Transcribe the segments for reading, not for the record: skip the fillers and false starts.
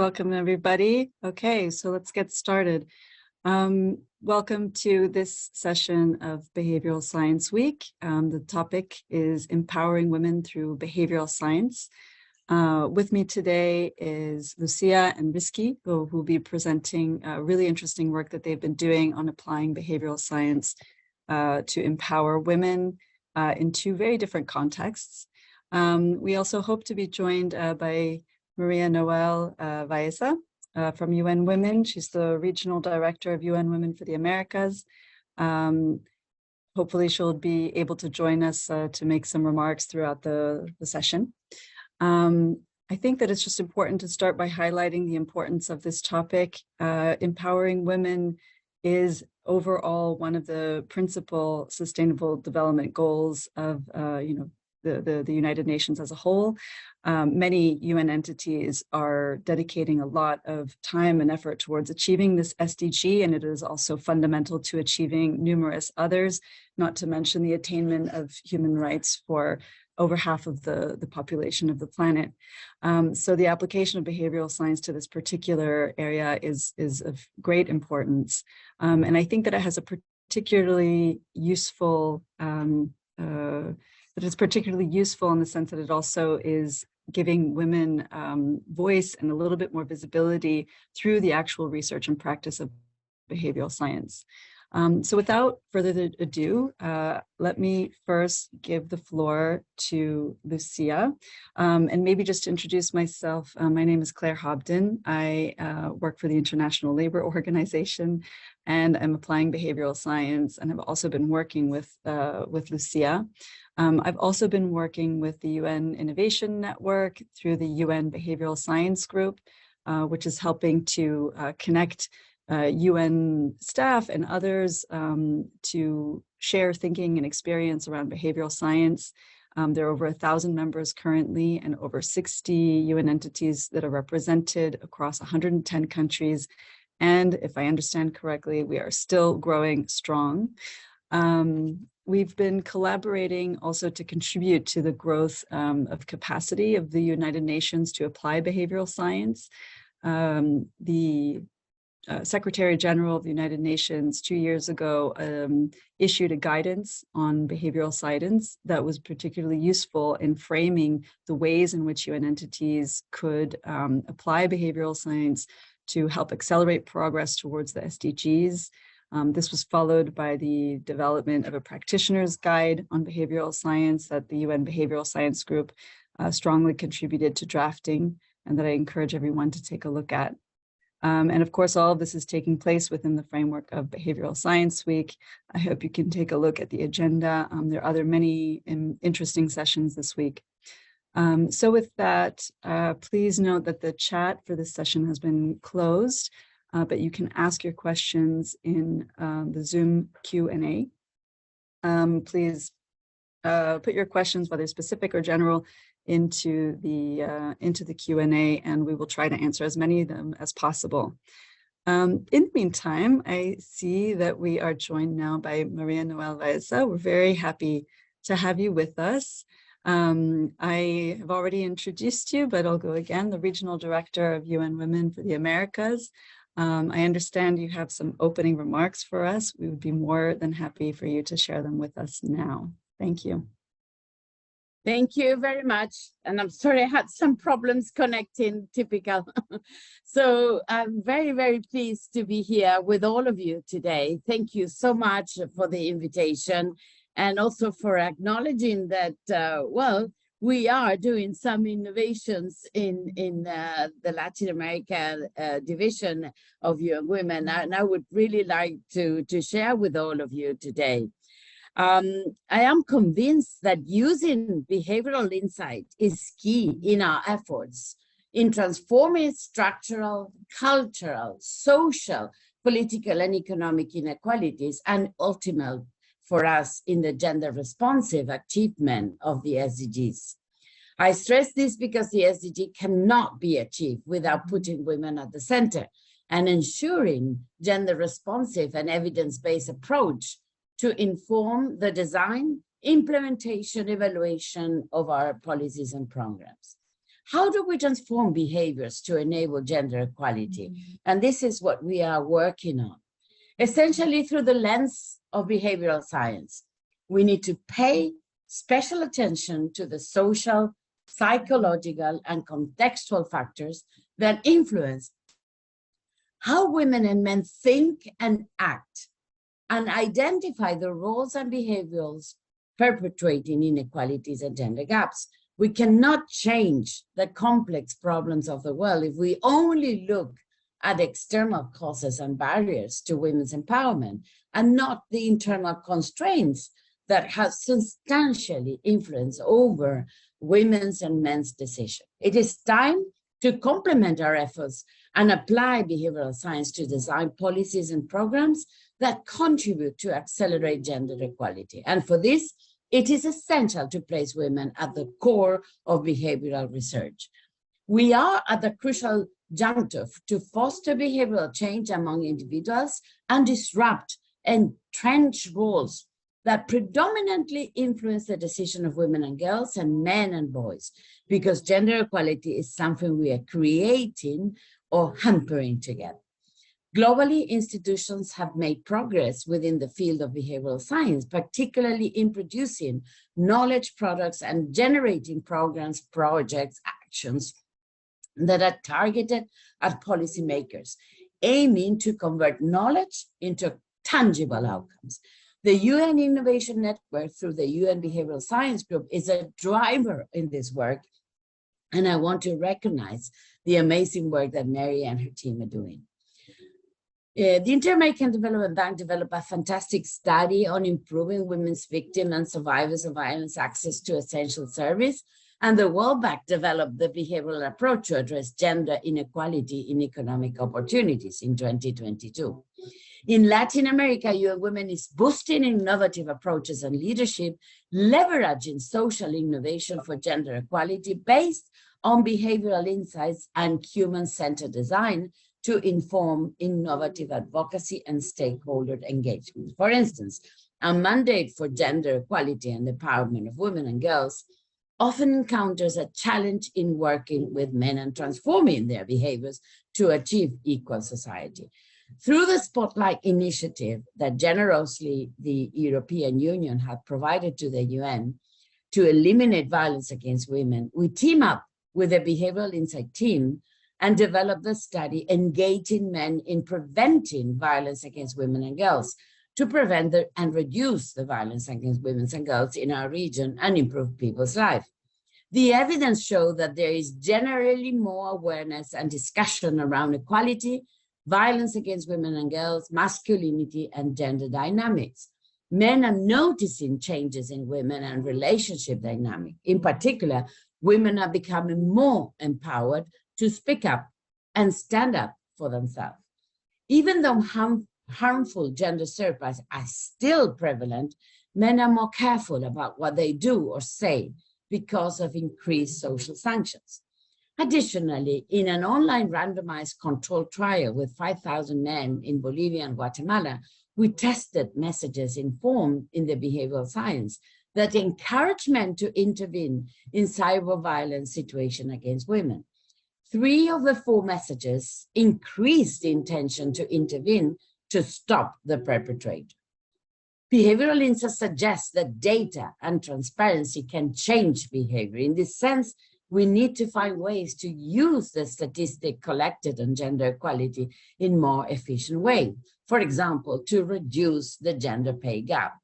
Welcome, everybody. Okay, so let's get started. Welcome to this session of Behavioral Science Week. The topic is empowering women through behavioral science. With me today is Lucia and Risky, who will be presenting really interesting work that they've been doing on applying behavioral science to empower women in two very different contexts. We also hope to be joined by Maria-Noel Vaeza from UN Women. She's the Regional Director of UN Women for the Americas. Hopefully she'll be able to join us to make some remarks throughout the session. I think that it's just important to start by highlighting the importance of this topic. Empowering women is overall one of the principal sustainable development goals of the United Nations as a whole. Many UN entities are dedicating a lot of time and effort towards achieving this SDG, and it is also fundamental to achieving numerous others, not to mention the attainment of human rights for over half of the population of the planet. So the application of behavioral science to this particular area is of great importance. And I think that it has a particularly useful in the sense that it also is giving women voice and a little bit more visibility through the actual research and practice of behavioral science. So without further ado, let me first give the floor to Lucia. And maybe just to introduce myself, my name is Claire Hobden. I work for the International Labour Organization, and I'm applying behavioral science, and I've also been working with Lucia. I've also been working with the UN Innovation Network through the UN Behavioral Science Group, which is helping to connect UN staff and others to share thinking and experience around behavioral science. There are over 1,000 members currently and over 60 UN entities that are represented across 110 countries. And if I understand correctly, we are still growing strong. We've been collaborating also to contribute to the growth of capacity of the United Nations to apply behavioral science. The Secretary General of the United Nations 2 years ago issued a guidance on behavioral science that was particularly useful in framing the ways in which UN entities could apply behavioral science to help accelerate progress towards the SDGs. This was followed by the development of a practitioner's guide on behavioral science that the UN Behavioral Science Group strongly contributed to drafting, and that I encourage everyone to take a look at. And of course, all of this is taking place within the framework of Behavioral Science Week. I hope you can take a look at the agenda. There are many interesting sessions this week. So with that, please note that the chat for this session has been closed, but you can ask your questions in the Zoom Q&A. Please put your questions, whether specific or general, into the Q&A, and we will try to answer as many of them as possible. In the meantime, I see that we are joined now by Maria-Noel Vaeza. We're very happy to have you with us. I have already introduced you, but I'll go again, the Regional Director of UN Women for the Americas. I understand you have some opening remarks for us. We would be more than happy for you to share them with us now. Thank you. Thank you very much. And I'm sorry I had some problems connecting, typical. So I'm very, very pleased to be here with all of you today. Thank you so much for the invitation, and also for acknowledging that, well, we are doing some innovations in the Latin America division of UN Women, and I would really like to share with all of you today. I am convinced that using behavioral insight is key in our efforts in transforming structural, cultural, social, political, and economic inequalities, and ultimately for us in the gender responsive achievement of the SDGs. I stress this because the SDG cannot be achieved without putting women at the center and ensuring gender responsive and evidence-based approach to inform the design, implementation, evaluation of our policies and programs. How do we transform behaviors to enable gender equality? And this is what we are working on. Essentially through the lens of behavioral science, we need to pay special attention to the social, psychological, and contextual factors that influence how women and men think and act, and identify the roles and behaviors perpetuating inequalities and gender gaps. We cannot change the complex problems of the world if we only look at external causes and barriers to women's empowerment and not the internal constraints that have substantially influence over women's and men's decisions. It is time to complement our efforts and apply behavioral science to design policies and programs that contribute to accelerate gender equality. And for this, it is essential to place women at the core of behavioral research. We are at the crucial juncture to foster behavioral change among individuals and disrupt entrenched roles that predominantly influence the decision of women and girls and men and boys, because gender equality is something we are creating or hampering together. Globally, institutions have made progress within the field of behavioral science, particularly in producing knowledge products and generating programs, projects, actions that are targeted at policymakers, aiming to convert knowledge into tangible outcomes. The UN Innovation Network, through the UN Behavioral Science Group, is a driver in this work, and I want to recognize the amazing work that Mary and her team are doing. The Inter-American Development Bank developed a fantastic study on improving women's victims and survivors of violence access to essential service, and the World Bank developed the behavioral approach to address gender inequality in economic opportunities in 2022. In Latin America, UN Women is boosting innovative approaches and leadership, leveraging social innovation for gender equality based on behavioral insights and human-centered design to inform innovative advocacy and stakeholder engagement. For instance, a mandate for gender equality and empowerment of women and girls often encounters a challenge in working with men and transforming their behaviors to achieve equal society. Through the Spotlight initiative that generously the European Union had provided to the UN to eliminate violence against women, we team up with a behavioral insight team and develop the study engaging men in preventing violence against women and girls to prevent and reduce the violence against women and girls in our region and improve people's lives. The evidence shows that there is generally more awareness and discussion around equality, violence against women and girls, masculinity, and gender dynamics. Men are noticing changes in women and relationship dynamics. In particular, women are becoming more empowered to speak up and stand up for themselves. Even though harmful gender stereotypes are still prevalent, men are more careful about what they do or say because of increased social sanctions. Additionally, in an online randomized controlled trial with 5,000 men in Bolivia and Guatemala, we tested messages informed in the behavioral science that encourage men to intervene in cyber violence situations against women. 3 of the 4 messages increased the intention to intervene to stop the perpetrator. Behavioral insights suggest that data and transparency can change behavior. In this sense, we need to find ways to use the statistic collected on gender equality in more efficient way. For example, to reduce the gender pay gap.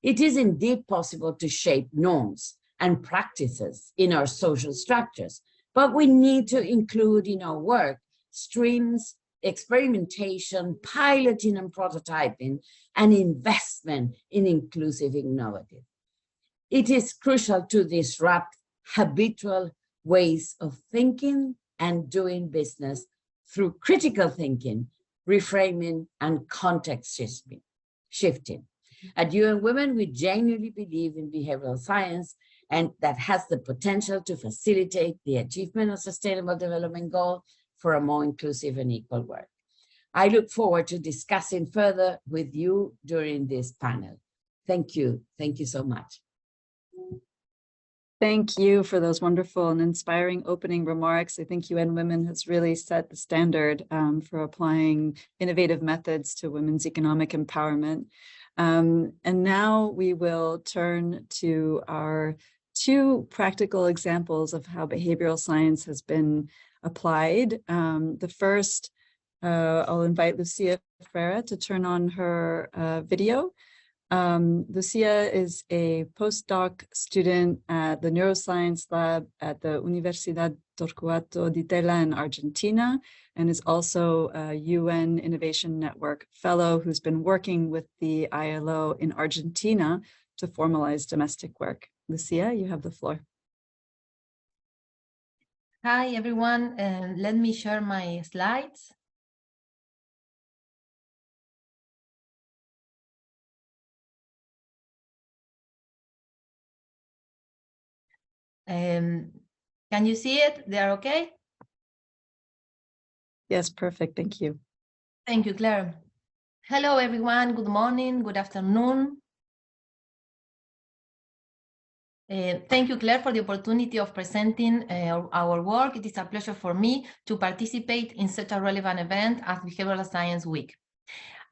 It is indeed possible to shape norms and practices in our social structures, but we need to include in our work streams, experimentation, piloting and prototyping, and investment in inclusive innovative. It is crucial to disrupt habitual ways of thinking and doing business through critical thinking, reframing, and context shifting. At UN Women, we genuinely believe in behavioral science and that has the potential to facilitate the achievement of Sustainable Development Goals for a more inclusive and equal world. I look forward to discussing further with you during this panel. Thank you. Thank you so much. Thank you for those wonderful and inspiring opening remarks. I think UN Women has really set the standard for applying innovative methods to women's economic empowerment. And now we will turn to our two practical examples of how behavioral science has been applied. The first, I'll invite Lucia Ferreira to turn on her video. Lucia is a postdoc student at the Neuroscience Lab at the Universidad Torquato di Tella in Argentina, and is also a UN Innovation Network Fellow who's been working with the ILO in Argentina to formalize domestic work. Lucia, you have the floor. Hi, everyone. Let me share my slides. Can you see it? They are okay? Yes, perfect. Thank you. Thank you, Claire. Hello, everyone. Good morning. Good afternoon. Thank you, Claire, for the opportunity of presenting our work. It is a pleasure for me to participate in such a relevant event as Behavioral Science Week.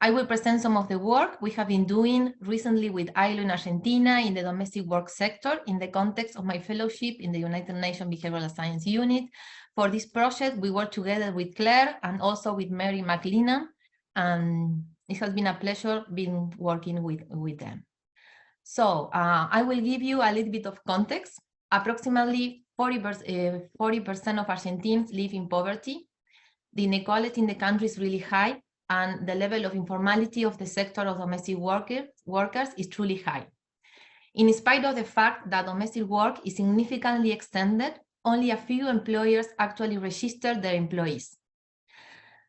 I will present some of the work we have been doing recently with ILO in Argentina in the domestic work sector in the context of my fellowship in the United Nations Behavioral Science Unit. For this project, we work together with Claire and also with Mary McLennan, and it has been a pleasure being working with them. So I will give you a little bit of context. Approximately 40% of Argentines live in poverty. The inequality in the country is really high, and the level of informality of the sector of domestic workers is truly high. In spite of the fact that domestic work is significantly extended, only a few employers actually register their employees.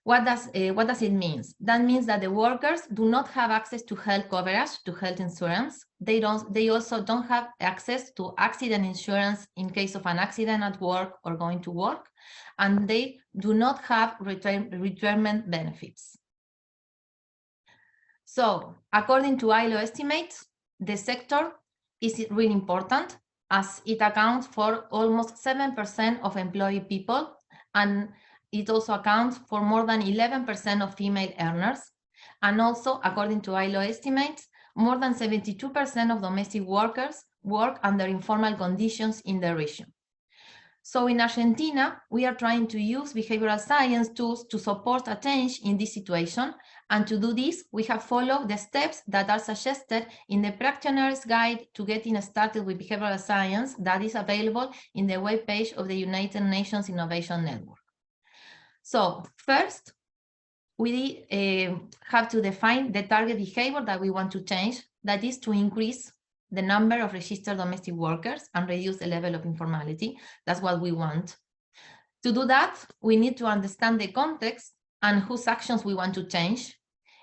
What does it mean? That means that the workers do not have access to health coverage, to health insurance. They also don't have access to accident insurance in case of an accident at work or going to work, and they do not have retirement benefits. So, according to ILO estimates, the sector is really important as it accounts for almost 7% of employed people, and it also accounts for more than 11% of female earners. And also, according to ILO estimates, more than 72% of domestic workers work under informal conditions in the region. So in Argentina, we are trying to use behavioral science tools to support a change in this situation. And to do this, we have followed the steps that are suggested in the practitioner's guide to getting started with behavioral science that is available in the webpage of the United Nations Innovation Network. So first, we have to define the target behavior that we want to change, that is to increase the number of registered domestic workers and reduce the level of informality. That's what we want. To do that, we need to understand the context and whose actions we want to change.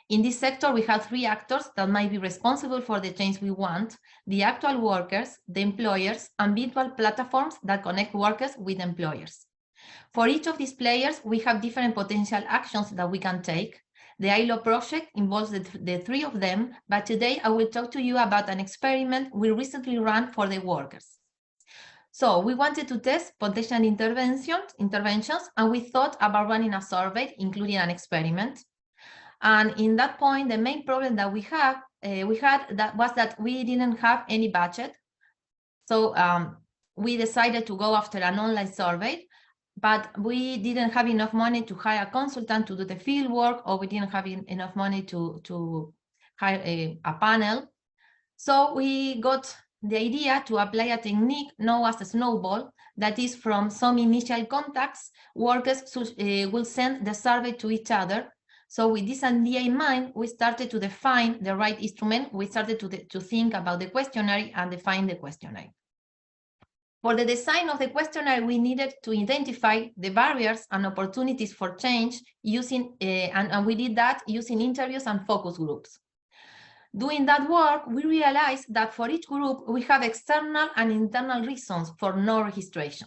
In this sector, we have three actors that might be responsible for the change we want: the actual workers, the employers, and virtual platforms that connect workers with employers. For each of these players, we have different potential actions that we can take. The ILO project involves the three of them, but today I will talk to you about an experiment we recently ran for the workers. So we wanted to test potential interventions, and we thought about running a survey, including an experiment. And in that point, the main problem that we had was that we didn't have any budget. So we decided to go after an online survey, but we didn't have enough money to hire a consultant to do the field work, or we didn't have enough money to hire a panel. So we got the idea to apply a technique known as a snowball, that is, from some initial contacts, workers will send the survey to each other. So with this idea in mind, we started to define the right instrument. We started to think about the questionnaire and define the questionnaire. For the design of the questionnaire, we needed to identify the barriers and opportunities for change using, and we did that using interviews and focus groups. Doing that work, we realized that for each group, we have external and internal reasons for no registration.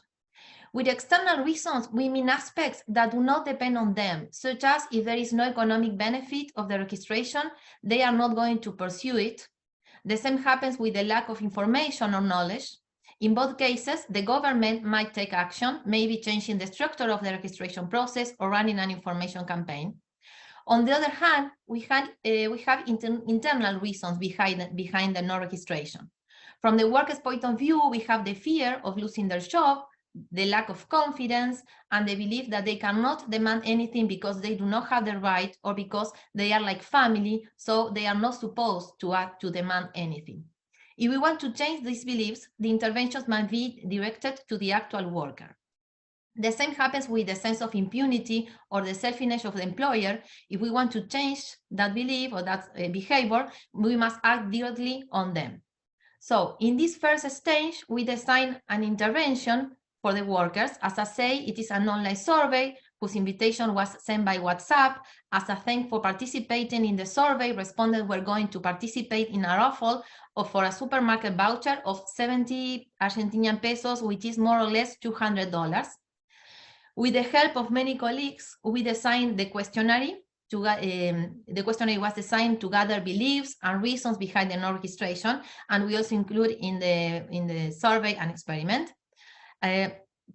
With external reasons, we mean aspects that do not depend on them, such as if there is no economic benefit of the registration, they are not going to pursue it. The same happens with the lack of information or knowledge. In both cases, the government might take action, maybe changing the structure of the registration process or running an information campaign. On the other hand, we have internal reasons behind the non-registration. From the workers' point of view, we have the fear of losing their job, the lack of confidence, and the belief that they cannot demand anything because they do not have the right, or because they are like family, so they are not supposed to act to demand anything. If we want to change these beliefs, the interventions must be directed to the actual worker. The same happens with the sense of impunity or the self-image of the employer. If we want to change that belief or that behavior, we must act directly on them. So in this first stage, we design an intervention for the workers. As I say, it is an online survey whose invitation was sent by WhatsApp. As a thank for participating in the survey, respondents were going to participate in a raffle for a supermarket voucher of 70 Argentinian pesos, which is more or less $200. With the help of many colleagues, we designed the questionnaire. The questionnaire was designed to gather beliefs and reasons behind the non-registration, and we also include in the survey an experiment.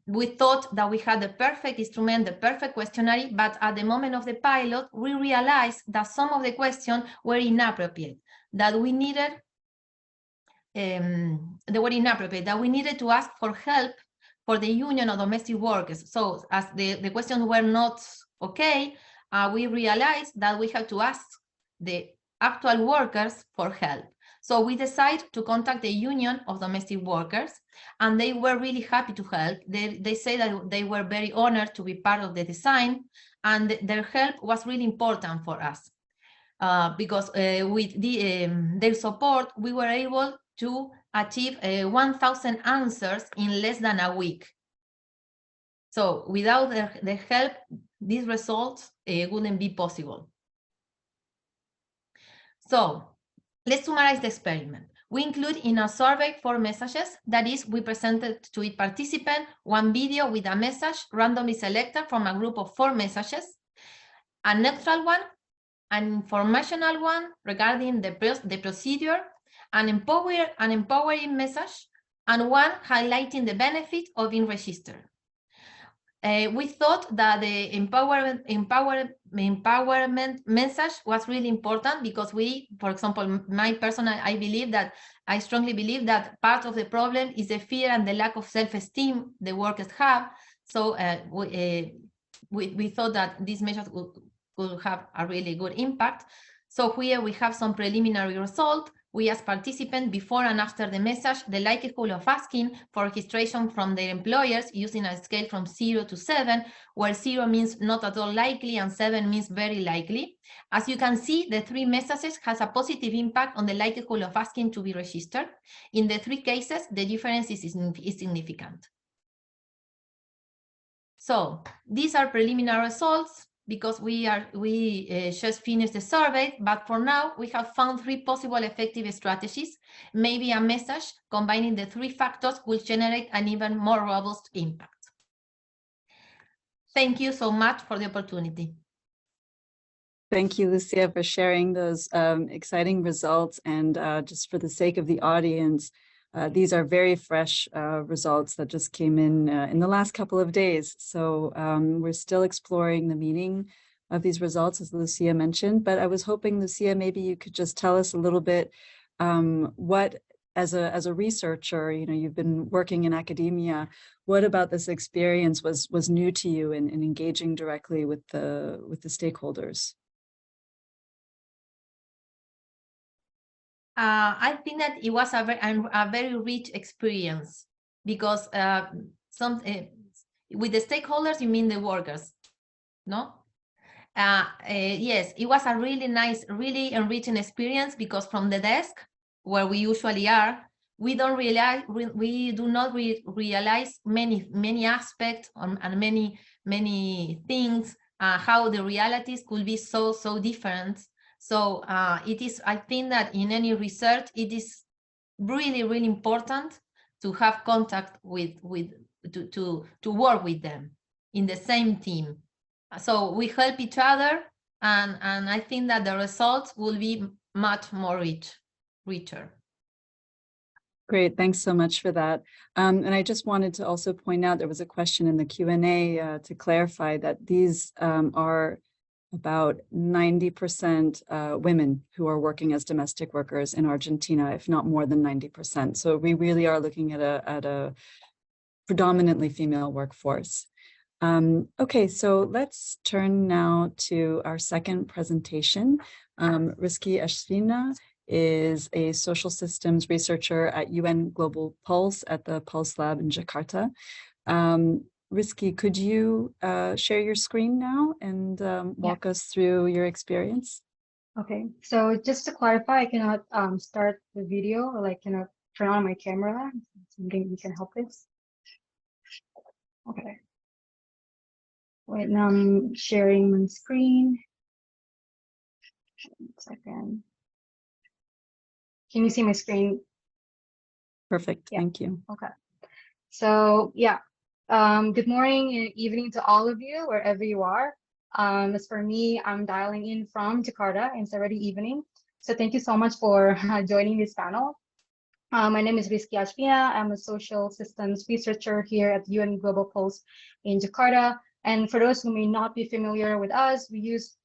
We thought that we had the perfect instrument, the perfect questionnaire, but at the moment of the pilot, we realized that some of the questions were inappropriate, that we needed to ask for help for the union of domestic workers. So as the questions were not okay, we realized that we had to ask the actual workers for help. So we decided to contact the union of domestic workers, and they were really happy to help. They say that they were very honored to be part of the design, and their help was really important for us. Because with their support, we were able to achieve 1,000 answers in less than a week. So without the help, these results wouldn't be possible. So let's summarize the experiment. We include in our survey 4 messages. That is, we presented to each participant 1 video with a message randomly selected from a group of 4 messages, a neutral one, an informational one regarding the procedure, an empowering message, and one highlighting the benefit of being registered. We thought that the empowerment message was really important because for example, I strongly believe that part of the problem is the fear and the lack of self-esteem the workers have. So we thought that this message could have a really good impact. So here we have some preliminary result. We ask participants before and after the message the likelihood of asking for registration from their employers using a scale from 0 to 7, where 0 means not at all likely and 7 means very likely. As you can see, the 3 messages has a positive impact on the likelihood of asking to be registered. In the 3 cases, the difference is significant. So these are preliminary results, because we just finished the survey, but for now we have found 3 possible effective strategies. Maybe a message combining the 3 factors will generate an even more robust impact. Thank you so much for the opportunity. Thank you, Lucia, for sharing those exciting results. And just for the sake of the audience, these are very fresh results that just came in the last couple of days. So we're still exploring the meaning of these results, as Lucia mentioned. But I was hoping, Lucia, maybe you could just tell us a little bit what, as a researcher, you've been working in academia, what about this experience was new to you in engaging directly with the stakeholders? I think that it was a very rich experience, because with the stakeholders, you mean the workers, no? Yes, it was a really nice, really enriching experience, because from the desk where we usually are, we do not realize many aspects and many things, how the realities could be so different. So I think that in any research, it is really, really important to have contact to work with them in the same team. So we help each other, and I think that the results will be much more richer. Great, thanks so much for that. And I just wanted to also point out there was a question in the Q&A to clarify that these are about 90% women who are working as domestic workers in Argentina, if not more than 90%. So we really are looking at a predominantly female workforce. Okay, so let's turn now to our second presentation. Rizky Ashvina is a social systems researcher at UN Global Pulse at the Pulse Lab in Jakarta. Rizky, could you share your screen now and walk us through your experience? Okay, so just to clarify, I cannot start the video, or like cannot turn on my camera. Something you can help with. Okay. Wait, now I'm sharing my screen. 1 second. Can you see my screen? Perfect, thank you. Okay. So yeah, good morning and evening to all of you, wherever you are. As for me, I'm dialing in from Jakarta, and it's already evening. So thank you so much for joining this panel. My name is Rizky Ashvina. I'm a social systems researcher here at UN Global Pulse in Jakarta. And for those who may not be familiar with us, we use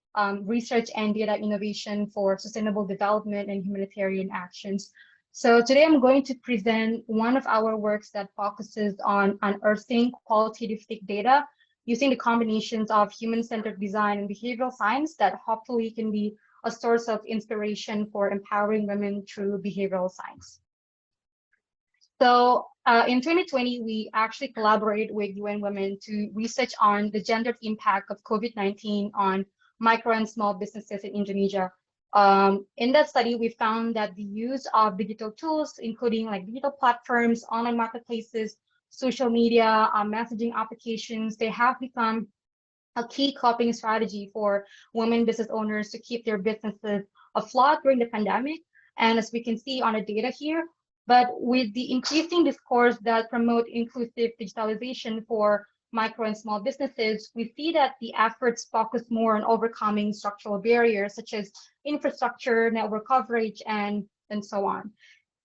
research and data innovation for sustainable development and humanitarian actions. So today I'm going to present one of our works that focuses on unearthing qualitative data using the combinations of human-centered design and behavioral science that hopefully can be a source of inspiration for empowering women through behavioral science. So in 2020, we actually collaborated with UN Women to research on the gendered impact of COVID-19 on micro and small businesses in Indonesia. In that study, we found that the use of digital tools, including like digital platforms, online marketplaces, social media, messaging applications, they have become a key coping strategy for women business owners to keep their businesses afloat during the pandemic. And as we can see on the data here, but with the increasing discourse that promote inclusive digitalization for micro and small businesses, we see that the efforts focus more on overcoming structural barriers such as infrastructure, network coverage, and so on.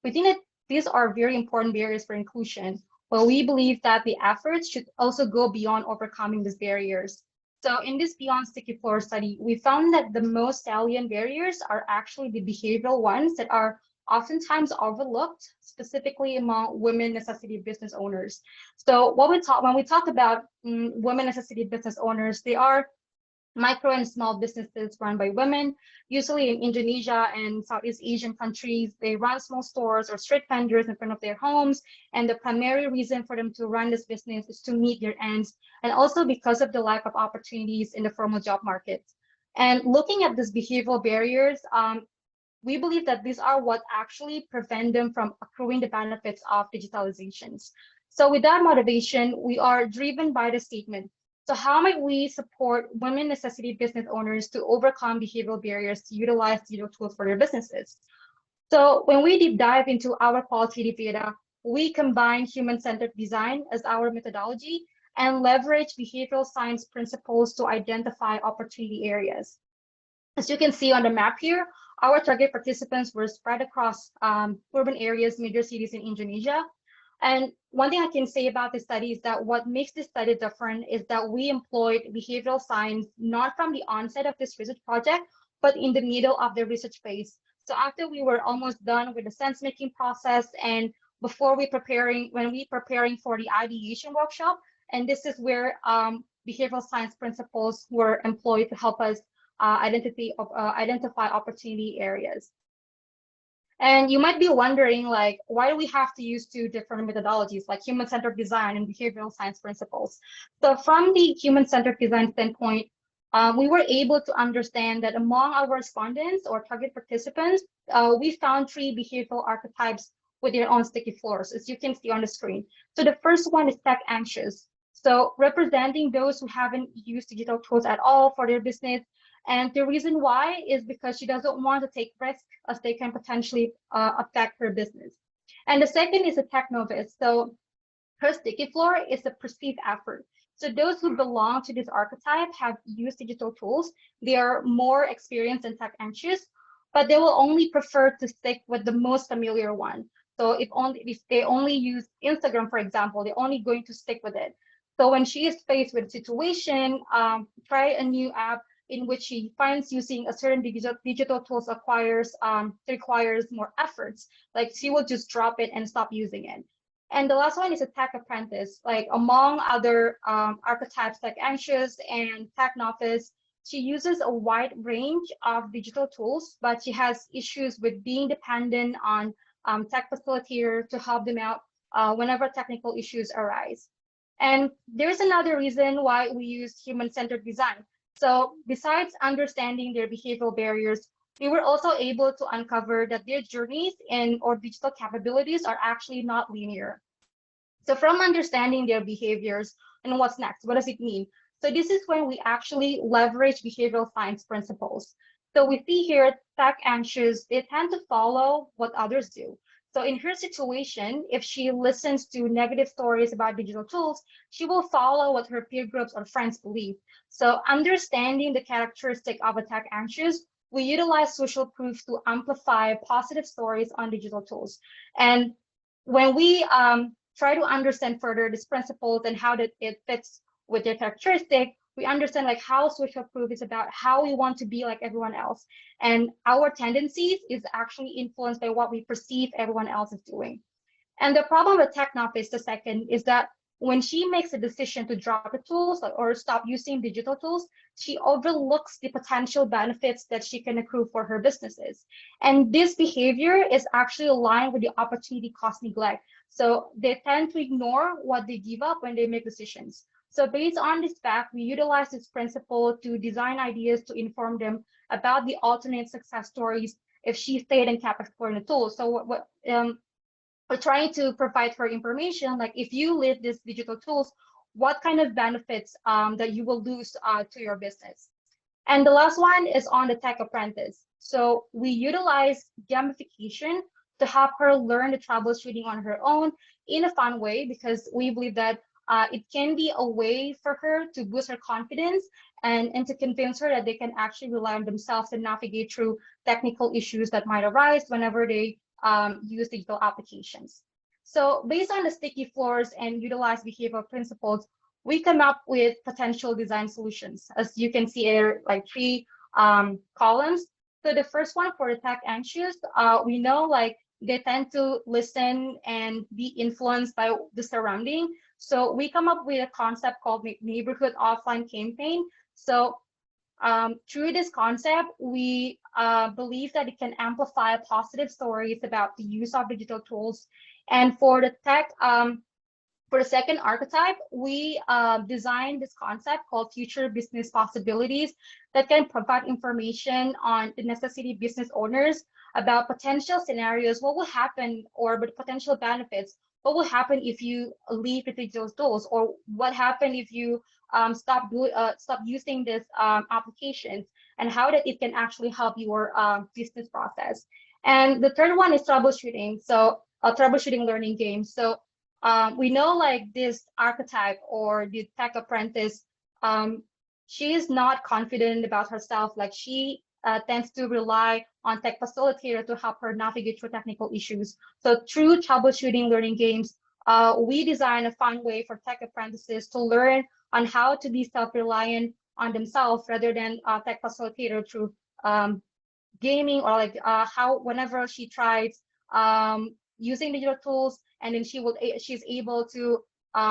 We think that these are very important barriers for inclusion, but we believe that the efforts should also go beyond overcoming these barriers. So in this Beyond Sticky Floor study, we found that the most salient barriers are actually the behavioral ones that are oftentimes overlooked, specifically among women necessity business owners. So when we talk about women necessity business owners, they are micro and small businesses run by women, usually in Indonesia and Southeast Asian countries. They run small stores or street vendors in front of their homes. And the primary reason for them to run this business is to meet their ends, and also because of the lack of opportunities in the formal job market. And looking at these behavioral barriers, we believe that these are what actually prevent them from accruing the benefits of digitalizations. So with that motivation, we are driven by the statement. So how might we support women necessity business owners to overcome behavioral barriers to utilize digital tools for their businesses? So when we deep dive into our qualitative data, we combine human-centered design as our methodology and leverage behavioral science principles to identify opportunity areas. As you can see on the map here, our target participants were spread across urban areas, major cities in Indonesia. And one thing I can say about this study is that what makes this study different is that we employed behavioral science not from the onset of this research project, but in the middle of the research phase. So after we were almost done with the sense-making process, and before when we preparing for the ideation workshop, and this is where behavioral science principles were employed to help us identify opportunity areas. And you might be wondering, like, why do we have to use two different methodologies, like human-centered design and behavioral science principles? So from the human-centered design standpoint, we were able to understand that among our respondents or target participants, we found 3 behavioral archetypes with their own sticky floors, as you can see on the screen. So the first one is tech anxious. So representing those who haven't used digital tools at all for their business. And the reason why is because she doesn't want to take risks as they can potentially affect her business. And the second is a tech novice. So her sticky floor is a perceived effort. So those who belong to this archetype have used digital tools. They are more experienced and tech anxious, but they will only prefer to stick with the most familiar one. So if they only use Instagram, for example, they're only going to stick with it. So when she is faced with a situation, try a new app in which she finds using a certain digital tools requires more efforts. Like she will just drop it and stop using it. And the last one is a tech apprentice. Like among other archetypes like anxious and tech novice, she uses a wide range of digital tools, but she has issues with being dependent on tech facilitator to help them out whenever technical issues arise. And there's another reason why we use human-centered design. So besides understanding their behavioral barriers, we were also able to uncover that their journeys and or digital capabilities are actually not linear. So from understanding their behaviors and what's next, what does it mean? So this is when we actually leverage behavioral science principles. So we see here tech anxious, they tend to follow what others do. So in her situation, if she listens to negative stories about digital tools, she will follow what her peer groups or friends believe. So understanding the characteristic of a tech anxious, we utilize social proof to amplify positive stories on digital tools. And when we try to understand further these principles and how that it fits with their characteristic, we understand like how social proof is about how we want to be like everyone else. And our tendencies is actually influenced by what we perceive everyone else is doing. And the problem with tech novice, the second, is that when she makes a decision to drop the tools or stop using digital tools, she overlooks the potential benefits that she can accrue for her businesses. And this behavior is actually aligned with the opportunity cost neglect. So they tend to ignore what they give up when they make decisions. So based on this fact, we utilize this principle to design ideas to inform them about the alternate success stories if she stayed and kept exploring the tools. So we're trying to provide her information, like if you leave these digital tools, what kind of benefits that you will lose to your business. And the last one is on the tech apprentice. So we utilize gamification to help her learn the troubleshooting on her own in a fun way, because we believe that it can be a way for her to boost her confidence and to convince her that they can actually rely on themselves and navigate through technical issues that might arise whenever they use digital applications. So based on the sticky floors and utilize behavioral principles, we come up with potential design solutions. As you can see here, like three columns. So the first one for the tech anxious, we know like they tend to listen and be influenced by the surrounding. So we come up with a concept called neighborhood offline campaign. So through this concept, we believe that it can amplify positive stories about the use of digital tools. And for the tech, for the second archetype, we designed this concept called future business possibilities that can provide information on the necessity business owners about potential scenarios, what will happen, or the potential benefits, what will happen if you leave the digital tools, or what happen if you stop using this applications, and how that it can actually help your business process. And the third one is troubleshooting. So troubleshooting learning games. So we know like this archetype or the tech apprentice, she is not confident about herself. Like she tends to rely on tech facilitator to help her navigate through technical issues. So through troubleshooting learning games, we design a fun way for tech apprentices to learn on how to be self-reliant on themselves rather than tech facilitator through gaming, or like how whenever she tries using digital tools, and then she's able to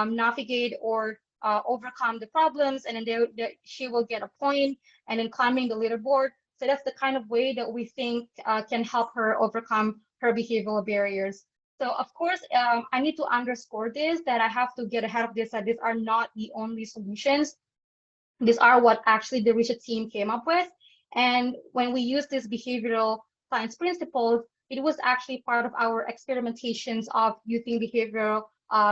navigate or overcome the problems, and then she will get a point and then climbing the leaderboard. So that's the kind of way that we think can help her overcome her behavioral barriers. So of course, I need to underscore this, that I have to get ahead of this, that these are not the only solutions. These are what actually the research team came up with. And when we use this behavioral science principles, it was actually part of our experimentations of using behavioral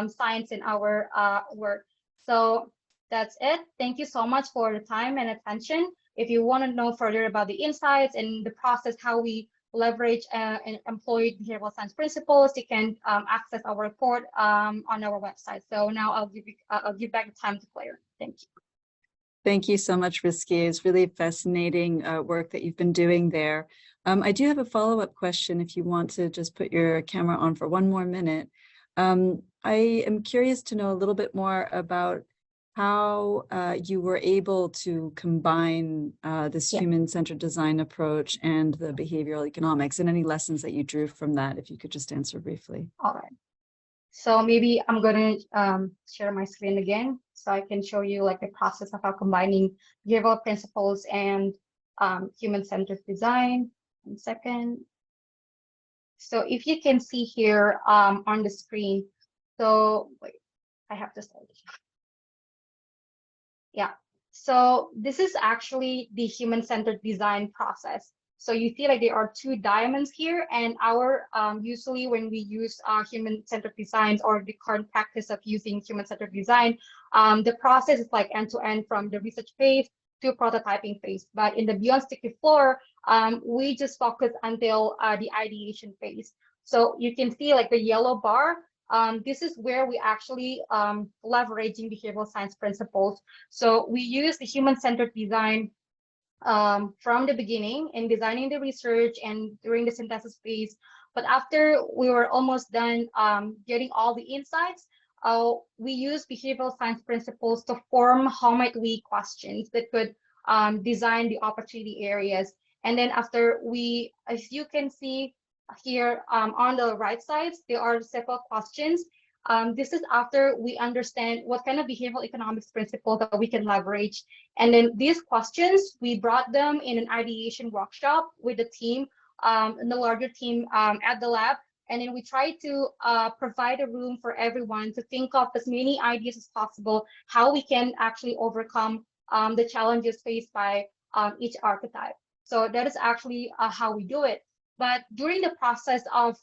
science in our work. So that's it. Thank you so much for the time and attention. If you want to know further about the insights and the process, how we leverage and employ behavioral science principles, you can access our report on our website. So now I'll give back the time to Claire. Thank you. Thank you so much, Rizky. It's really fascinating work that you've been doing there. I do have a follow-up question if you want to just put your camera on for one more minute. I am curious to know a little bit more about how you were able to combine this human-centered design approach and the behavioral economics, and any lessons that you drew from that, if you could just answer briefly. All right. So maybe I'm going to share my screen again so I can show you like the process of how combining behavioral principles and human-centered design. 1 second. So if you can see here on the screen, so wait, I have to start. Yeah, so this is actually the human-centered design process. So you see like there are 2 diamonds here, and our usually when we use human-centered designs or the current practice of using human-centered design, the process is like end-to-end from the research phase to prototyping phase. But in the Beyond Sticky Floor, we just focus until the ideation phase. So you can see like the yellow bar. This is where we actually leveraging behavioral science principles. So we use the human-centered design from the beginning in designing the research and during the synthesis phase. But after we were almost done getting all the insights, we use behavioral science principles to form how might we questions that could design the opportunity areas. And then after we, as you can see here on the right side, there are several questions. This is after we understand what kind of behavioral economics principle that we can leverage. And then these questions, we brought them in an ideation workshop with the team, and the larger team at the lab. And then we try to provide a room for everyone to think of as many ideas as possible, how we can actually overcome the challenges faced by each archetype. So that is actually how we do it. But during the process of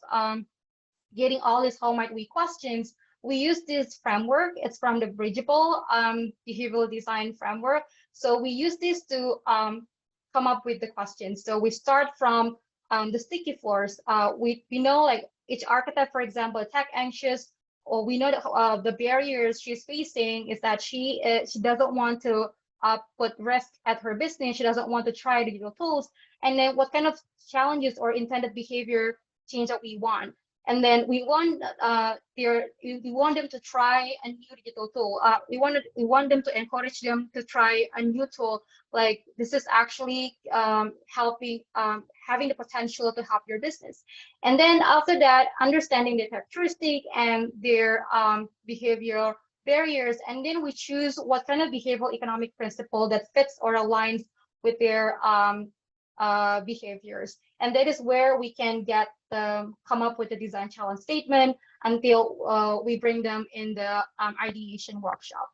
getting all these how might we questions, we use this framework. It's from the Bridgeable behavioral design framework. So we use this to come up with the questions. So we start from the sticky floors. We know like each archetype, for example, tech anxious, or we know that the barriers she's facing is that she doesn't want to put risk at her business. She doesn't want to try digital tools. And then what kind of challenges or intended behavior change that we want. And then we want we want them to try a new digital tool. We want them to encourage them to try a new tool. Like this is actually helping, having the potential to help your business. And then after that, understanding their characteristic and their behavioral barriers. And then we choose what kind of behavioral economic principle that fits or aligns with their behaviors. And that is where we can get come up with a design challenge statement until we bring them in the ideation workshop.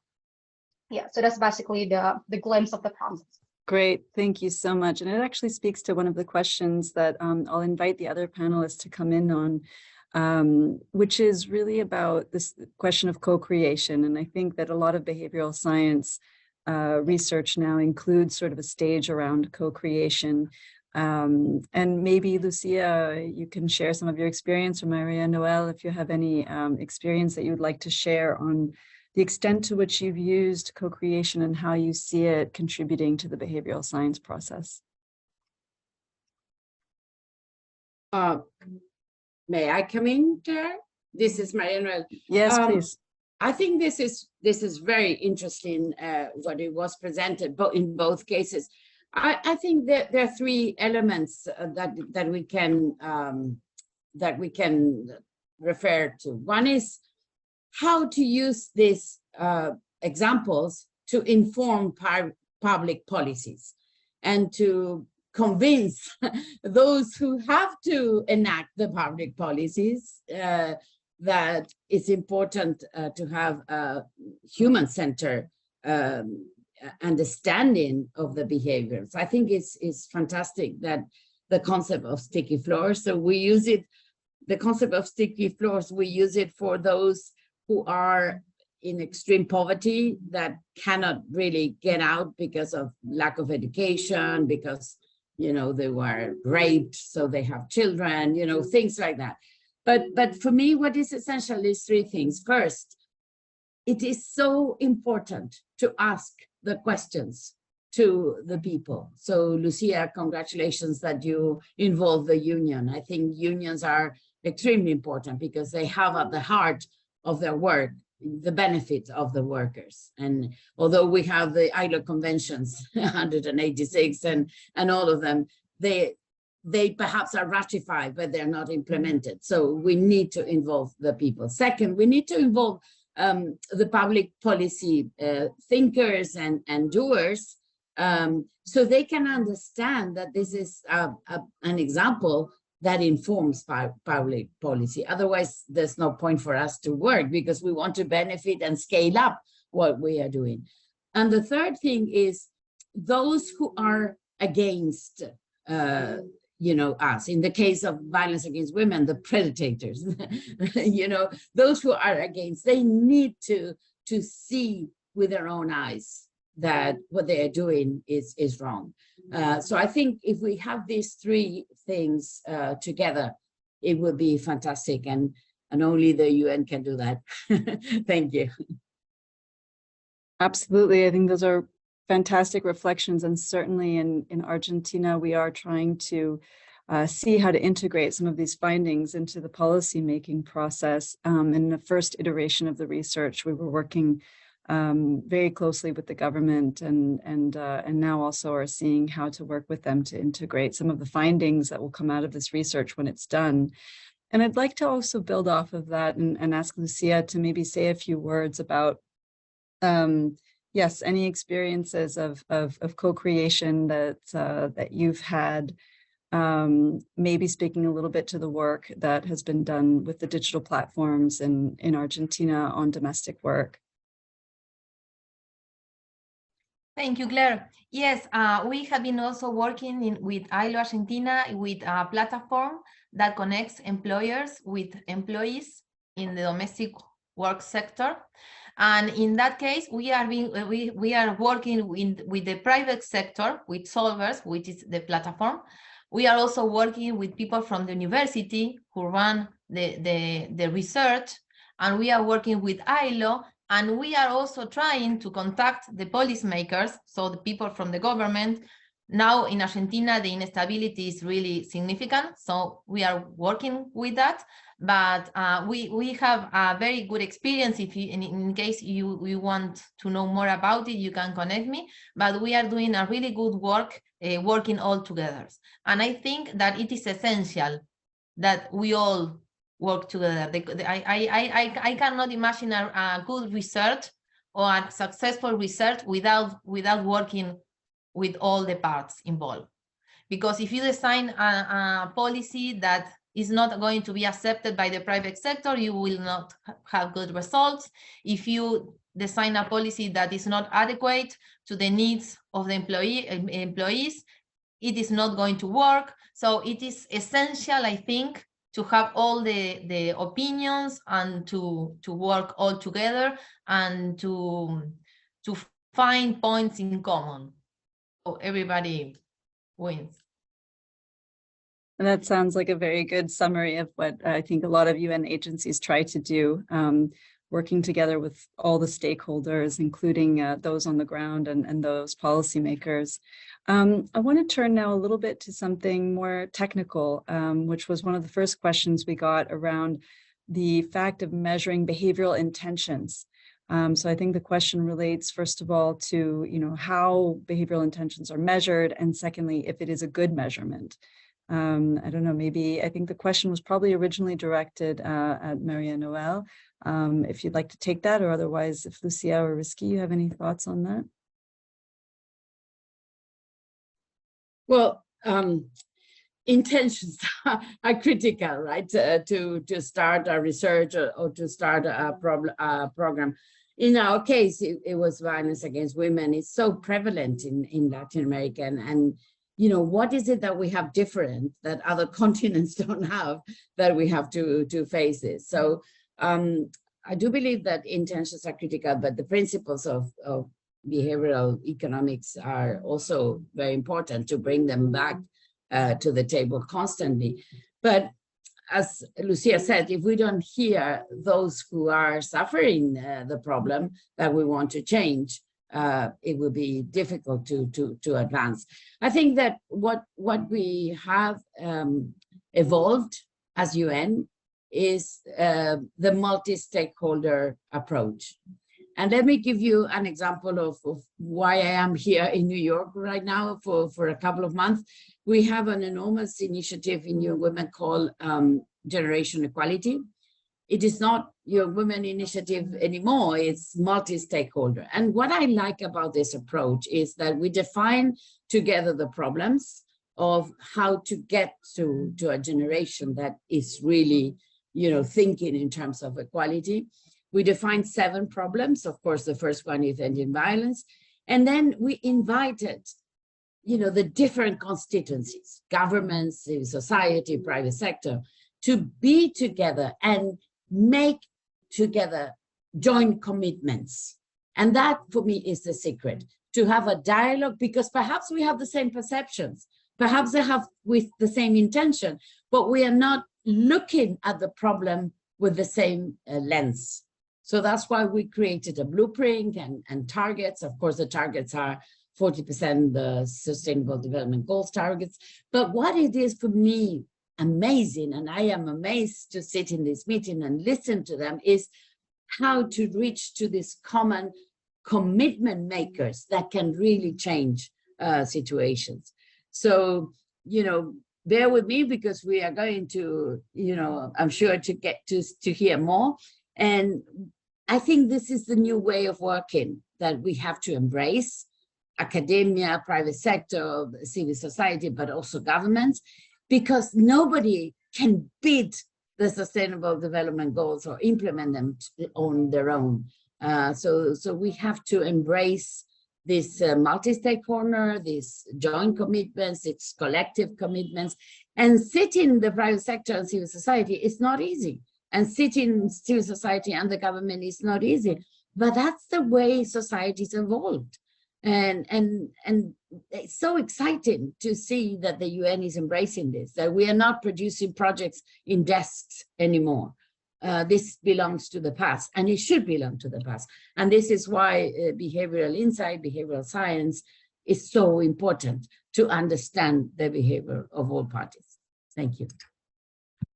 Yeah, so that's basically the glimpse of the process. Great, thank you so much. And it actually speaks to one of the questions that I'll invite the other panelists to come in on, which is really about this question of co-creation. And I think that a lot of behavioral science research now includes sort of a stage around co-creation. And maybe, Lucia, you can share some of your experience, or Maria-Noel, if you have any experience that you would like to share on the extent to which you've used co-creation and how you see it contributing to the behavioral science process. May I come in there? This is Maria-Noel. Yes, please. I think this is very interesting what it was presented, but in both cases. I think that there are 3 elements that we can refer to. One is how to use these examples to inform public policies and to convince those who have to enact the public policies that it's important to have a human-centered understanding of the behaviors. I think it's fantastic that the concept of sticky floors, so we use it, the concept of sticky floors, we use it for those who are in extreme poverty that cannot really get out because of lack of education, because, you know, they were raped, so they have children, you know, things like that. But for me, what is essential is 3 things. First, it is so important to ask the questions to the people. So Lucia, congratulations that you involve the union. I think unions are extremely important because they have at the heart of their work the benefit of the workers. And although we have the ILO conventions, 186 and all of them, they perhaps are ratified, but they're not implemented. So we need to involve the people. Second, we need to involve the public policy thinkers and doers, so they can understand that this is an example that informs public policy. Otherwise, there's no point for us to work because we want to benefit and scale up what we are doing. And the third thing is those who are against us. In the case of violence against women, the predators, those who are against, they need to see with their own eyes that what they are doing is wrong. So I think if we have these three things together, it would be fantastic, and only the UN can do that. Thank you. Absolutely. I think those are fantastic reflections, and certainly in Argentina, we are trying to see how to integrate some of these findings into the policy-making process. In the first iteration of the research, we were working very closely with the government, and now also are seeing how to work with them to integrate some of the findings that will come out of this research when it's done. And I'd like to also build off of that and ask Lucia to maybe say a few words about yes, any experiences of co-creation that you've had, maybe speaking a little bit to the work that has been done with the digital platforms in Argentina on domestic work. Thank you, Claire. Yes, we have been also working with ILO Argentina with a platform that connects employers with employees in the domestic work sector. And in that case, we are working with the private sector, with solvers, which is the platform. We are also working with people from the university who run the research, and we are working with ILO, and we are also trying to contact the policymakers, so the people from the government. Now in Argentina, the instability is really significant, so we are working with that. But we have a very good experience. If you, in case you want to know more about it, you can connect me. But we are doing a really good work, working all together. And I think that it is essential that we all work together. I cannot imagine a good research or a successful research without working with all the parts involved. Because if you design a policy that is not going to be accepted by the private sector, you will not have good results. If you design a policy that is not adequate to the needs of the employees, it is not going to work. So it is essential, I think, to have all the opinions and to work all together and to find points in common. So everybody wins. And that sounds like a very good summary of what I think a lot of UN agencies try to do, working together with all the stakeholders, including those on the ground and those policymakers. I want to turn now a little bit to something more technical, which was one of the first questions we got around the fact of measuring behavioral intentions. So I think the question relates, first of all, to how behavioral intentions are measured, and secondly, if it is a good measurement. I don't know, maybe I think the question was probably originally directed at Maria-Noel. If you'd like to take that, or otherwise, if Lucia or Rizky, you have any thoughts on that? Well, intentions are critical, right? To start a research or to start a program. In our case, it was violence against women. It's so prevalent in Latin America, and what is it that we have different that other continents don't have that we have to face this? So I do believe that intentions are critical, but the principles of behavioral economics are also very important to bring them back to the table constantly. But as Lucia said, if we don't hear those who are suffering the problem that we want to change, it will be difficult to advance. I think that what we have evolved as UN is the multi-stakeholder approach. And let me give you an example of why I am here in New York right now for a couple of months. We have an enormous initiative in Young Women called Generation Equality. It is not Young Women Initiative anymore, it's multi-stakeholder. And what I like about this approach is that we define together the problems of how to get to a generation that is really, thinking in terms of equality. We defined 7 problems. Of course, the first one is ending violence. And then we invited, the different constituencies, governments, civil society, private sector, to be together and make together joint commitments. And that, for me, is the secret, to have a dialogue, because perhaps we have the same perceptions, perhaps they have with the same intention, but we are not looking at the problem with the same lens. So that's why we created a blueprint and targets. Of course, the targets are 40% the Sustainable Development Goals targets. But what it is for me amazing, and I am amazed to sit in this meeting and listen to them, is how to reach to this common commitment makers that can really change situations. So, bear with me, because we are going to, I'm sure to get to hear more. And I think this is the new way of working that we have to embrace, academia, private sector, civil society, but also governments, because nobody can beat the Sustainable Development Goals or implement them on their own. So we have to embrace this multi-stakeholder, these joint commitments, its collective commitments, and sitting the private sector and civil society is not easy. And sitting civil society and the government is not easy, but that's the way society's evolved. And it's so exciting to see that the UN is embracing this, that we are not producing projects in desks anymore. This belongs to the past, and it should belong to the past. And this is why behavioral insight, behavioral science is so important to understand the behavior of all parties. Thank you.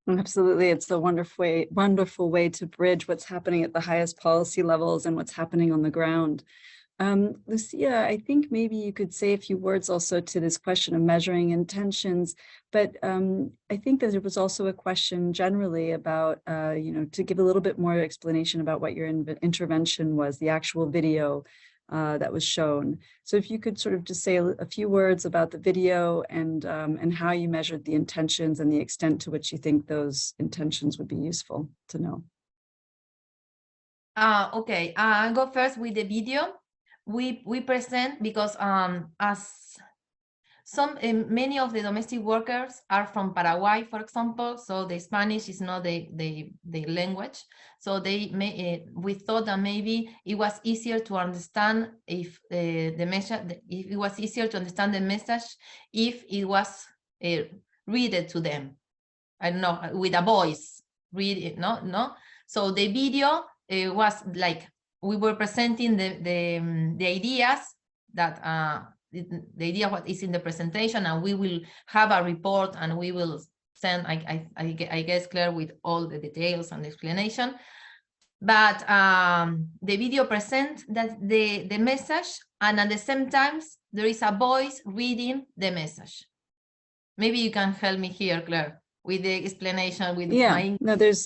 Absolutely. It's a wonderful way to bridge what's happening at the highest policy levels and what's happening on the ground. Lucia, I think maybe you could say a few words also to this question of measuring intentions, but I think that there was also a question generally about, to give a little bit more explanation about what your intervention was, the actual video that was shown. So if you could sort of just say a few words about the video and how you measured the intentions and the extent to which you think those intentions would be useful to know. Okay, I'll go first with the video. We present because as many of the domestic workers are from Paraguay, for example, so the Spanish is not the language. So we thought that maybe it was easier to understand if the message if it was read it to them. I don't know, with a voice, read it, no. So the video was like, we were presenting the ideas that the idea what is in the presentation, and we will have a report, and we will send, I guess, Claire, with all the details and the explanation. But the video presents the message, and at the same time there is a voice reading the message. Maybe you can help me here, Claire, with the explanation. With no, there's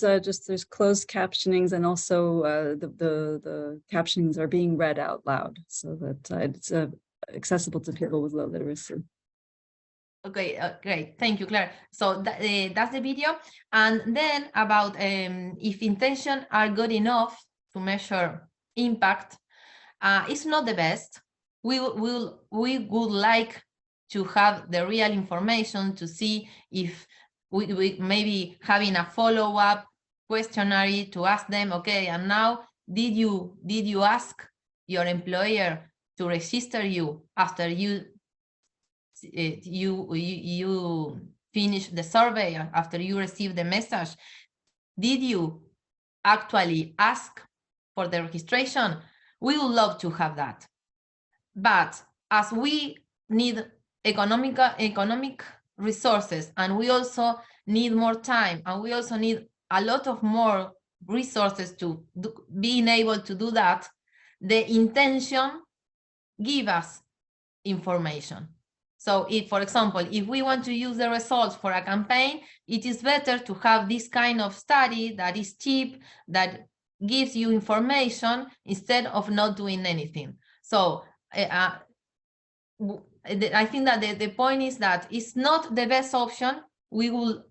closed captionings, and also the captionings are being read out loud, so that it's accessible to people with low literacy. Okay, great, thank you, Claire. So that's the video. And then about if intentions are good enough to measure impact, it's not the best. We would like to have the real information to see if we maybe having a follow-up questionnaire to ask them, okay, and now did you ask your employer to register you after you finish the survey, after you receive the message? Did you actually ask for the registration? We would love to have that. But as we need economic resources, and we also need more time, and we also need a lot of more resources to being able to do that, the intention give us information. So if, for example, if we want to use the results for a campaign, it is better to have this kind of study that is cheap, that gives you information instead of not doing anything. So I think that the point is that it's not the best option. We would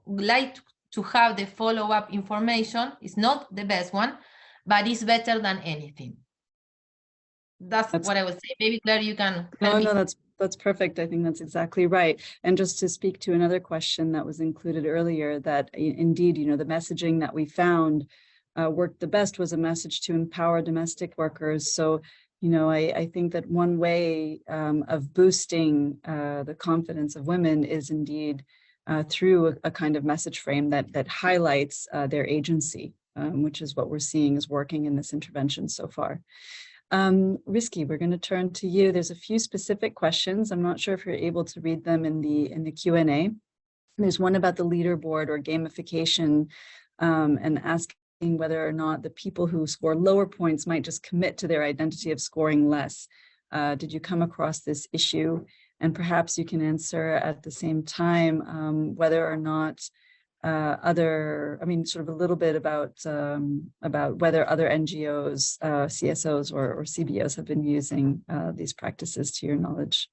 like to have the follow-up information. It's not the best one, but it's better than anything. That's what I would say. Maybe Claire, you can help me. No, that's perfect. I think that's exactly right. And just to speak to another question that was included earlier, that indeed, the messaging that we found worked the best was a message to empower domestic workers. So, I think that one way of boosting the confidence of women is indeed through a kind of message frame that highlights their agency, which is what we're seeing is working in this intervention so far. Risky, we're going to turn to you. There's a few specific questions. I'm not sure if you're able to read them in the Q&A. There's one about the leaderboard or gamification, and asking whether or not the people who score lower points might just commit to their identity of scoring less. Did you come across this issue? And perhaps you can answer at the same time whether or not sort of a little bit about whether other NGOs, CSOs or CBOs have been using these practices to your knowledge.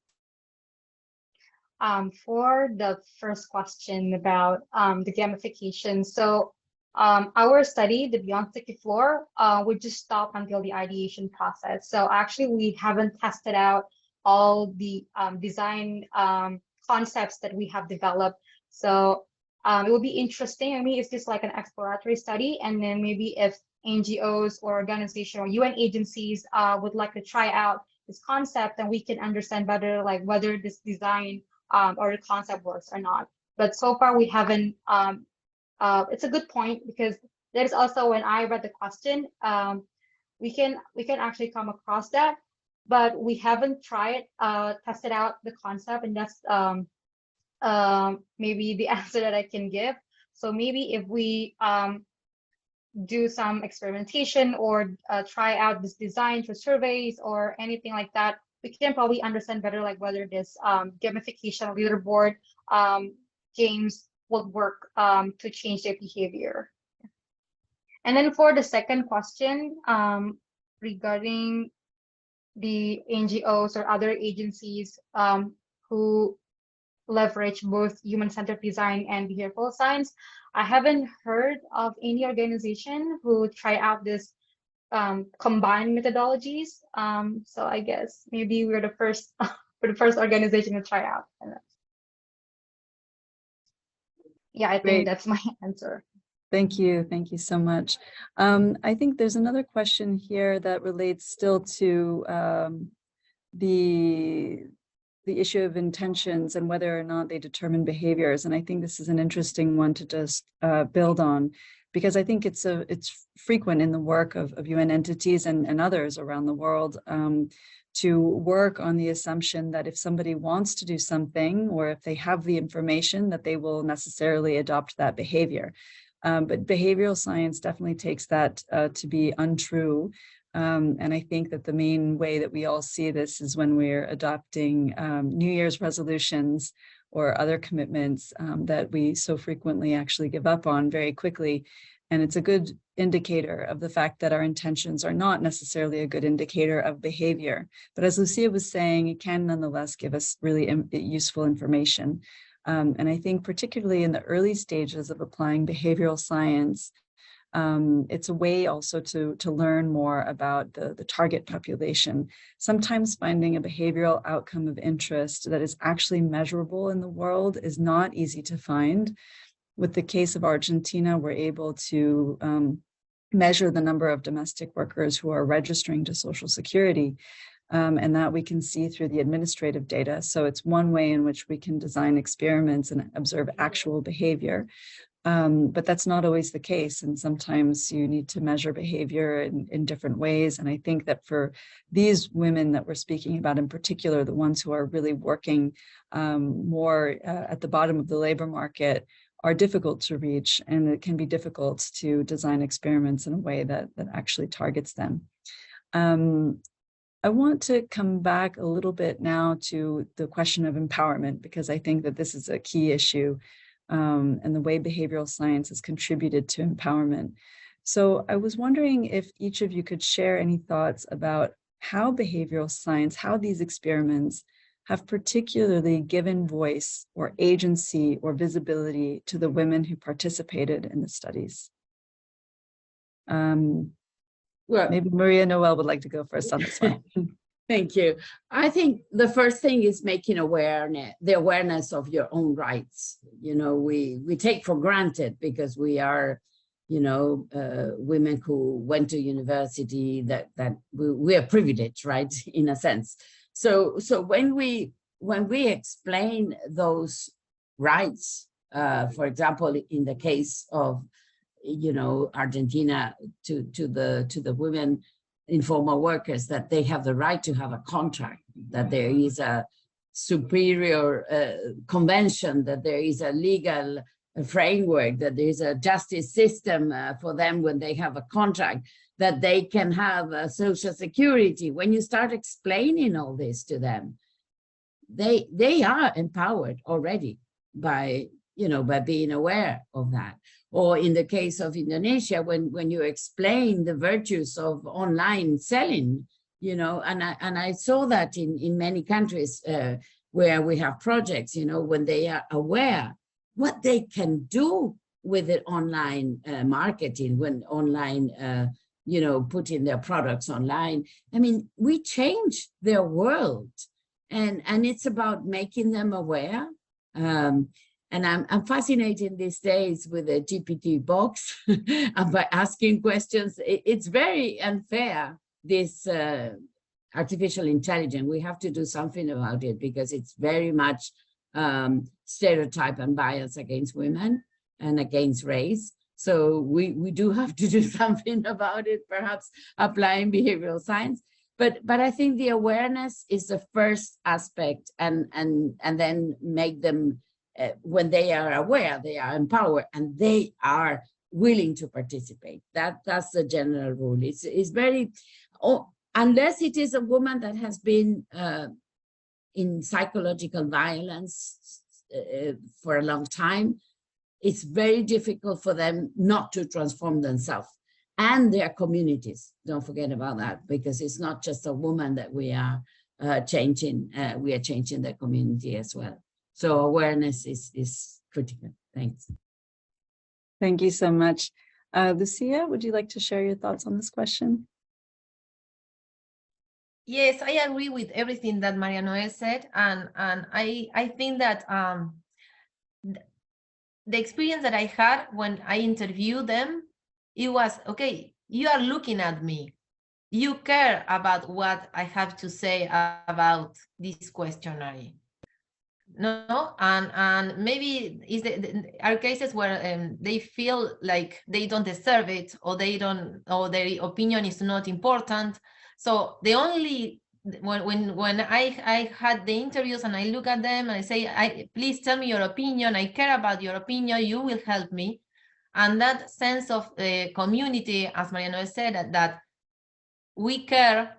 For the first question about the gamification, so our study, the Beyond Sticky Floor, would just stop until the ideation process. So actually, we haven't tested out all the design concepts that we have developed. So it would be interesting. I mean, it's just like an exploratory study, and then maybe if NGOs or organizations or UN agencies would like to try out this concept, then we can understand better, like whether this design or the concept works or not. But so far, we haven't. It's a good point, because there's also, when I read the question, we can actually come across that, but we haven't tested out the concept, and that's maybe the answer that I can give. So maybe if we do some experimentation or try out this design for surveys or anything like that, we can probably understand better, like whether this gamification leaderboard games will work to change their behavior. And then for the second question, regarding the NGOs or other agencies who leverage both human-centered design and behavioral science, I haven't heard of any organization who try out this combined methodologies. So I guess maybe we're the first for the first organization to try out. Yeah, I think that's my answer. Thank you so much. I think there's another question here that relates still to the issue of intentions and whether or not they determine behaviors. And I think this is an interesting one to just build on, because I think it's frequent in the work of UN entities and others around the world to work on the assumption that if somebody wants to do something, or if they have the information, that they will necessarily adopt that behavior. But behavioral science definitely takes that to be untrue. And I think that the main way that we all see this is when we're adopting New Year's resolutions or other commitments that we so frequently actually give up on very quickly. And it's a good indicator of the fact that our intentions are not necessarily a good indicator of behavior. But as Lucia was saying, it can nonetheless give us really useful information. And I think particularly in the early stages of applying behavioral science, it's a way also to learn more about the target population. Sometimes finding a behavioral outcome of interest that is actually measurable in the world is not easy to find. With the case of Argentina, we're able to measure the number of domestic workers who are registering to Social Security, and that we can see through the administrative data. So it's one way in which we can design experiments and observe actual behavior. But that's not always the case. And sometimes you need to measure behavior in different ways. And I think that for these women that we're speaking about in particular, the ones who are really working more at the bottom of the labor market, are difficult to reach, and it can be difficult to design experiments in a way that actually targets them. I want to come back a little bit now to the question of empowerment, because I think that this is a key issue, and the way behavioral science has contributed to empowerment. So I was wondering if each of you could share any thoughts about how behavioral science, how these experiments have particularly given voice or agency or visibility to the women who participated in the studies. Well, maybe Maria-Noel would like to go first on this one. Thank you. I think the first thing is making the awareness of your own rights. You know, we take for granted because we are, you know, women who went to university, that we are privileged, right, in a sense. So when we explain those rights, for example, in the case of, you know, Argentina, to the women informal workers, that they have the right to have a contract, that there is a superior convention, that there is a legal framework, that there is a justice system for them when they have a contract, that they can have a social security. When you start explaining all this to them, they are empowered already by, you know, by being aware of that. Or in the case of Indonesia, when you explain the virtues of online selling, you know, and I saw that in many countries where we have projects, you know, when they are aware what they can do with the online marketing, when online, you know, putting their products online. I mean, we change their world, and it's about making them aware. And I'm fascinated these days with the GPT box and by asking questions. It's very unfair, this artificial intelligence. We have to do something about it because it's very much stereotype and bias against women and against race. So we do have to do something about it, perhaps applying behavioral science. But I think the awareness is the first aspect, and then make them, when they are aware, they are empowered and they are willing to participate. That's the general rule. It's very, unless it is a woman that has been in psychological violence for a long time, it's very difficult for them not to transform themselves and their communities. Don't forget about that, because it's not just a woman that we are changing, we are changing the community as well. So awareness is critical. Thanks. Thank you so much. Lucia, would you like to share your thoughts on this question? Yes, I agree with everything that Maria-Noel said, and I think that the experience that I had when I interviewed them, it was, okay, you are looking at me, you care about what I have to say about this questionnaire. No, and maybe are cases where they feel like they don't deserve it, or they don't, or their opinion is not important. So the only, when I had the interviews and I look at them and I say, please tell me your opinion, I care about your opinion, you will help me. And that sense of community, as Maria-Noel said, that we care,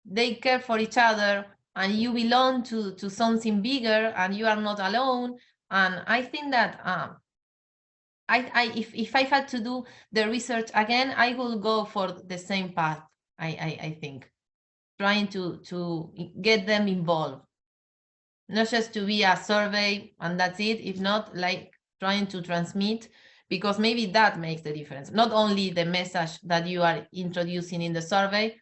they care for each other, and you belong to something bigger, and you are not alone. And I think that if I had to do the research again, I will go for the same path. I think trying to get them involved, not just to be a survey and that's it. If not, like trying to transmit, because maybe that makes the difference. Not only the message that you are introducing in the survey,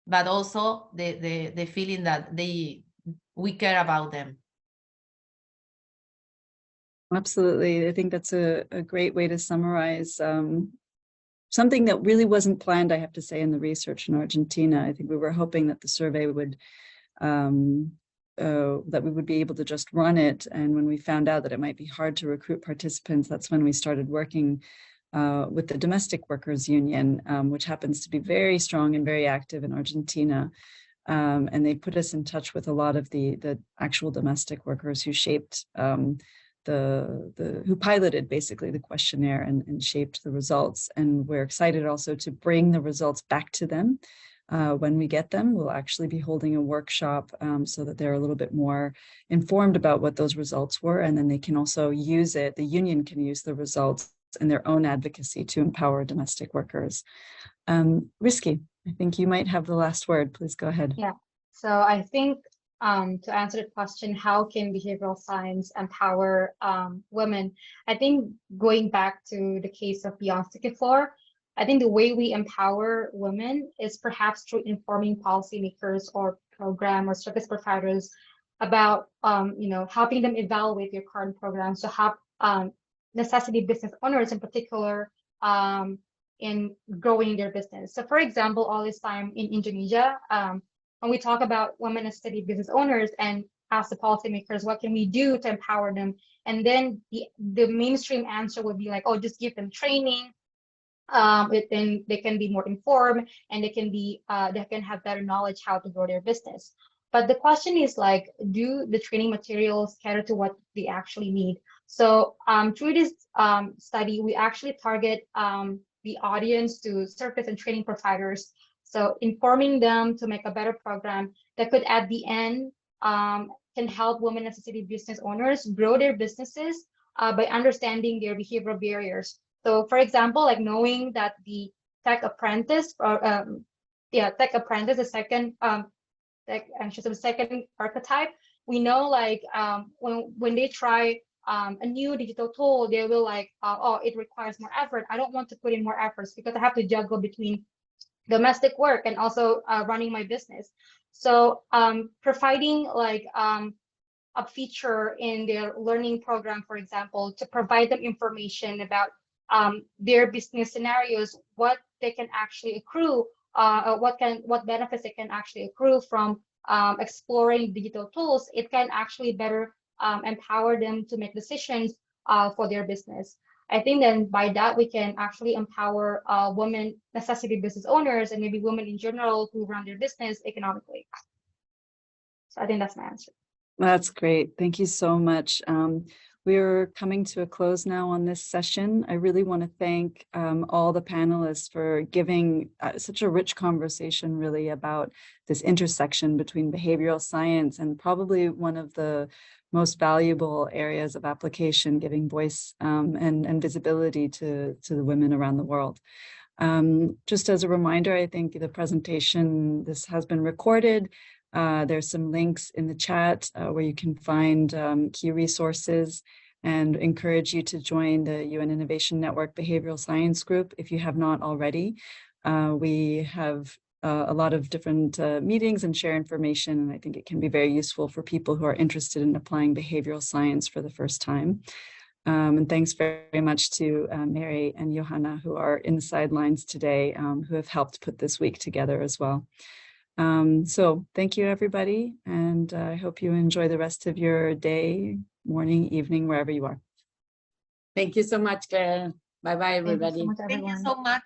but also the feeling that we care about them. Absolutely. I think that's a great way to summarize something that really wasn't planned, I have to say, in the research in Argentina. I think we were hoping that the survey would that we would be able to just run it. And when we found out that it might be hard to recruit participants, that's when we started working with the Domestic Workers Union, which happens to be very strong and very active in Argentina. And they put us in touch with a lot of the actual domestic workers who shaped who piloted basically the questionnaire and shaped the results. And we're excited also to bring the results back to them. When we get them, we'll actually be holding a workshop so that they're a little bit more informed about what those results were, and then they can also use it. The union can use the results in their own advocacy to empower domestic workers. Risky, I think you might have the last word. Please go ahead. Yeah, so I think to answer the question, how can behavioral science empower women? I think going back to the case of Beyond Sticky Floor, I think the way we empower women is perhaps through informing policymakers or program or service providers about helping them evaluate their current programs to help necessity business owners in particular in growing their business. So for example, all this time in Indonesia, when we talk about women as steady business owners and ask the policymakers, what can we do to empower them? And then the mainstream answer would be like, oh, just give them training. Then they can be more informed and they can have better knowledge how to grow their business. But the question is like, do the training materials cater to what they actually need? So through this study, we actually target the audience to service and training providers. So informing them to make a better program that could at the end can help women as city business owners grow their businesses by understanding their behavioral barriers. So for example, like knowing that the tech apprentice the second the second archetype, we know like when they try a new digital tool, they will like, oh, it requires more effort. I don't want to put in more efforts because I have to juggle between domestic work and also running my business. So providing like a feature in their learning program, for example, to provide them information about their business scenarios, what they can actually accrue, what benefits they can actually accrue from exploring digital tools, it can actually better empower them to make decisions for their business. I think then by that we can actually empower women necessity business owners and maybe women in general who run their business economically. So I think that's my answer. That's great. Thank you so much. We're coming to a close now on this session. I really want to thank all the panelists for giving such a rich conversation really about this intersection between behavioral science and probably one of the most valuable areas of application, giving voice and visibility to the women around the world. Just as a reminder, I think the presentation, this has been recorded. There's some links in the chat where you can find key resources, and encourage you to join the UN Innovation Network Behavioral Science Group if you have not already. We have a lot of different meetings and share information, and I think it can be very useful for people who are interested in applying behavioral science for the first time. And thanks very much to Mary and Johanna, who are in the sidelines today, who have helped put this week together as well. So thank you, everybody, and I hope you enjoy the rest of your day, morning, evening, wherever you are. Thank you so much, Claire. Bye-bye, everybody. Thank you so much.